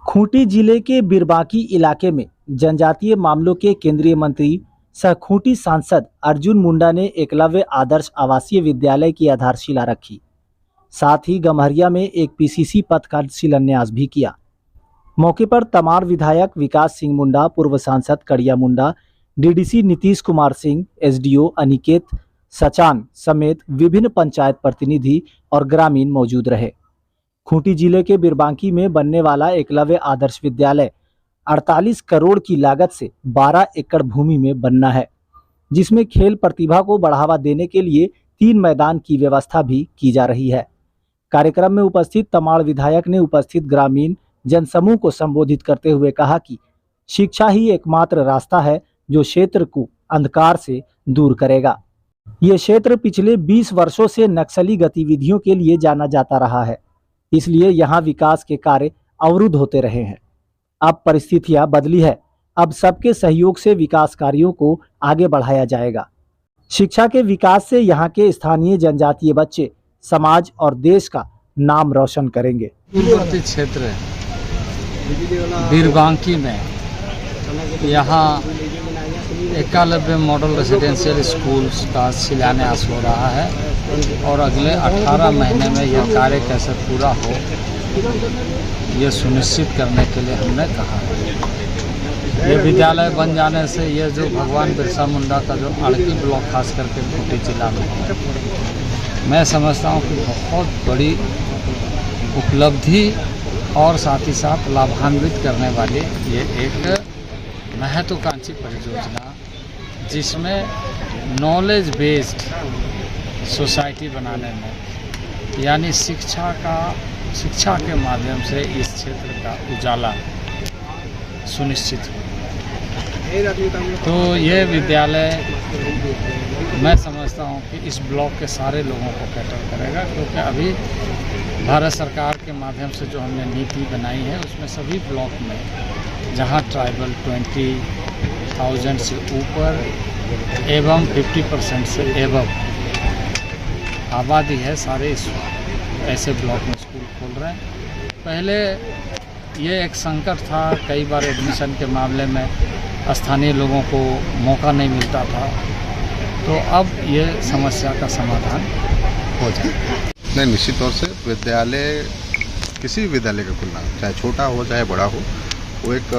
खूंटी जिले के बिरबांकी इलाके में जनजातीय मामलों के केंद्रीय मंत्री सह खूंटी सांसद अर्जुन मुंडा ने एकलव्य आदर्श आवासीय विद्यालय की आधारशिला रखी। साथ ही गम्हरिया में एक पीसीसी पथ का शिलान्यास भी किया। मौके पर तमाड़ विधायक विकास सिंह मुंडा, पूर्व सांसद कड़िया मुंडा, डीडीसी नीतीश कुमार सिंह, एसडीओ अनिकेत सचान समेत विभिन्न पंचायत प्रतिनिधि और ग्रामीण मौजूद रहे। खूंटी जिले के बिरबांकी में बनने वाला एकलव्य आदर्श विद्यालय 48 करोड़ की लागत से 12 एकड़ भूमि में बनना है, जिसमें खेल प्रतिभा को बढ़ावा देने के लिए 3 मैदान की व्यवस्था भी की जा रही है। कार्यक्रम में उपस्थित तमाड़ विधायक ने उपस्थित ग्रामीण जनसमूह को संबोधित करते हुए कहा कि शिक्षा ही एकमात्र रास्ता है जो क्षेत्र को अंधकार से दूर करेगा। ये क्षेत्र पिछले 20 वर्षों से नक्सली गतिविधियों के लिए जाना जाता रहा है, इसलिए यहाँ विकास के कार्य अवरुद्ध होते रहे हैं। अब परिस्थितियां बदली है, अब सबके सहयोग से विकास कार्यों को आगे बढ़ाया जाएगा। शिक्षा के विकास से यहाँ के स्थानीय जनजातीय बच्चे समाज और देश का नाम रोशन करेंगे। पूर्ववर्ती क्षेत्र बिरबांकी में यहाँ एकलव्य मॉडल रेजिडेंशियल स्कूल्स का शिलान्यास हो रहा है और अगले 18 महीने में यह कार्य कैसे पूरा हो ये सुनिश्चित करने के लिए हमने कहा है। ये विद्यालय बन जाने से ये जो भगवान बिरसा मुंडा का जो अड़की ब्लॉक खास करके खूंटी जिला में है, मैं समझता हूँ कि बहुत बड़ी उपलब्धि और साथ ही साथ लाभान्वित करने वाली ये एक महत्वाकांक्षी परियोजना, जिसमें नॉलेज बेस्ड सोसाइटी बनाने में यानी शिक्षा के माध्यम से इस क्षेत्र का उजाला सुनिश्चित हो। तो ये विद्यालय मैं समझता हूँ कि इस ब्लॉक के सारे लोगों को कैटर करेगा, क्योंकि अभी भारत सरकार के माध्यम से जो हमने नीति बनाई है उसमें सभी ब्लॉक में जहाँ ट्राइबल 20,000 से ऊपर एवं 50% से एवं आबादी है, सारे ऐसे ब्लॉक में स्कूल खोल रहे हैं। पहले ये एक संकट था, कई बार एडमिशन के मामले में स्थानीय लोगों को मौका नहीं मिलता था, तो अब ये समस्या का समाधान हो जाए। नहीं, निश्चित तौर से विद्यालय किसी भी विद्यालय का खुलना, चाहे छोटा हो चाहे बड़ा हो, वो एक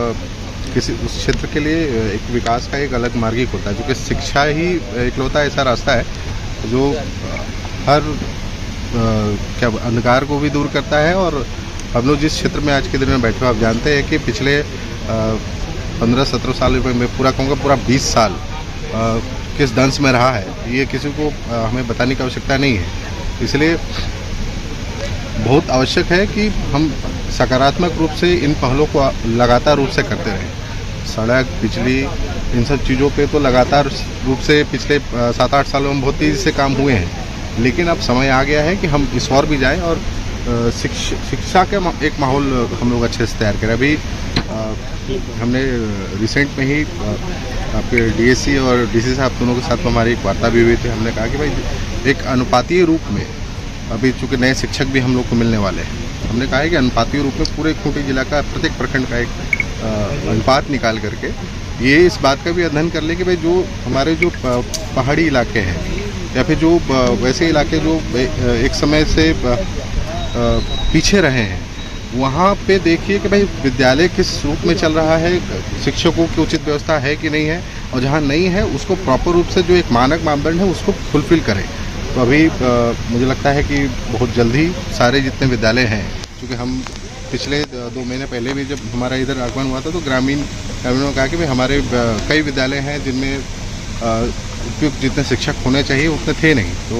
किसी उस क्षेत्र के लिए एक विकास का एक अलग मार्ग होता है, क्योंकि शिक्षा ही इकलौता ऐसा रास्ता है जो हर अंधकार को भी दूर करता है। और हम लोग जिस क्षेत्र में आज के दिन में बैठे हो, आप जानते हैं कि पिछले 15-17 साल में पूरा कहूँगा पूरा 20 साल किस दंश में रहा है, ये किसी को हमें बताने की आवश्यकता नहीं है। इसलिए बहुत आवश्यक है कि हम सकारात्मक रूप से इन पहलों को लगातार रूप से करते रहें। सड़क, बिजली, इन सब चीज़ों पे तो लगातार रूप से पिछले 7-8 सालों में बहुत तेज़ी से काम हुए हैं, लेकिन अब समय आ गया है कि हम इस और भी जाएं और शिक्षा का एक माहौल हम लोग अच्छे से तैयार करें। अभी हमने रिसेंट में ही आपके डीएससी और डीसी साहब दोनों के साथ हमारी एक वार्ता भी हुई थी। हमने कहा कि भाई एक अनुपातीय रूप में, अभी चूँकि नए शिक्षक भी हम लोग को मिलने वाले हैं, हमने कहा है कि अनुपातीय रूप में पूरे खूंटी जिला का प्रत्येक प्रखंड का एक अनुपात निकाल करके ये इस बात का भी अध्ययन कर ले कि भाई जो हमारे जो पहाड़ी इलाके हैं या फिर जो वैसे इलाके जो एक समय से पीछे रहे हैं, वहाँ पे देखिए कि भाई विद्यालय किस रूप में चल रहा है, शिक्षकों की उचित व्यवस्था है कि नहीं है, और जहाँ नहीं है उसको प्रॉपर रूप से जो एक मानक मापदंड है उसको फुलफिल करें। तो अभी मुझे लगता है कि बहुत जल्दी सारे जितने विद्यालय हैं, क्योंकि हम पिछले 2 महीने पहले भी जब हमारा इधर आगमन हुआ था तो ग्रामीणों ने कहा कि भाई हमारे कई विद्यालय हैं जिनमें उपयुक्त जितने शिक्षक होने चाहिए उतने थे नहीं। तो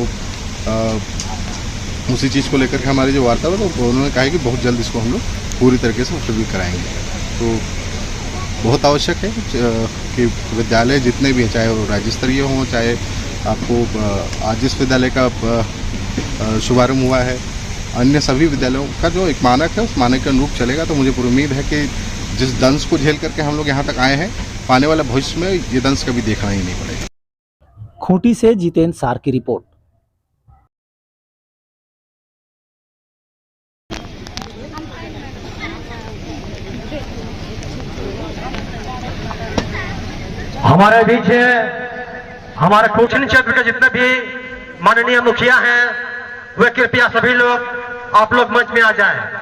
उसी चीज़ को लेकर के हमारी जो वार्ता हुआ तो उन्होंने कहा कि बहुत जल्द इसको हम लोग पूरी तरीके से उपलब्ध कराएंगे। तो बहुत आवश्यक है कि विद्यालय जितने भी हैं, चाहे वो राज्य स्तरीय हों, चाहे आपको आज जिस विद्यालय का शुभारंभ हुआ है, अन्य सभी विद्यालयों का जो एक मानक है उस मानक के अनुरूप चलेगा। तो मुझे पूरी उम्मीद है कि जिस दंश को झेल करके हम लोग यहाँ तक आए हैं, आने वाले भविष्य में ये दंश कभी देखना ही नहीं पड़ेगा। खूंटी से जितेंद्र सार की रिपोर्ट। हमारे बीच हमारे कोचिंग क्षेत्र के जितने भी माननीय मुखिया हैं वे कृपया सभी लोग आप लोग मंच में आ जाएं।